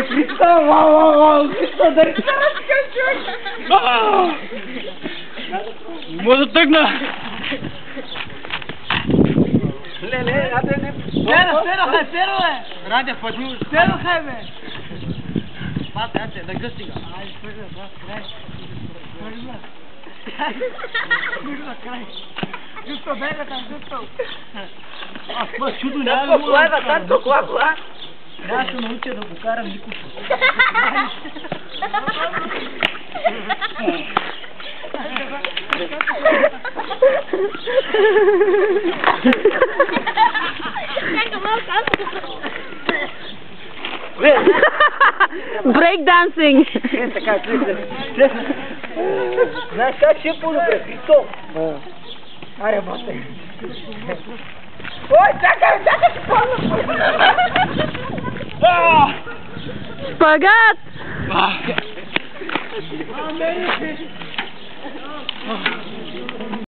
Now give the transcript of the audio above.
Христо, вау, Христо, да не се разкачвай! Може да тъгна! Леле, раде не... Сero, бе! Раде, пътни! Сero, хай, бе! Пате, да гъстига! Айде, свърля, брат, край! Свърля, край! Гъсто, бега там, гъсто! Аз това чудо няма да Кола, бе, танто, кола! Трябва да се науча да го карам Никоша. Break dancing. Така, знаеш как ще е по-добре? Христо! Аре, бате! Ой, чакай, си пълно! Спагат! А, мене!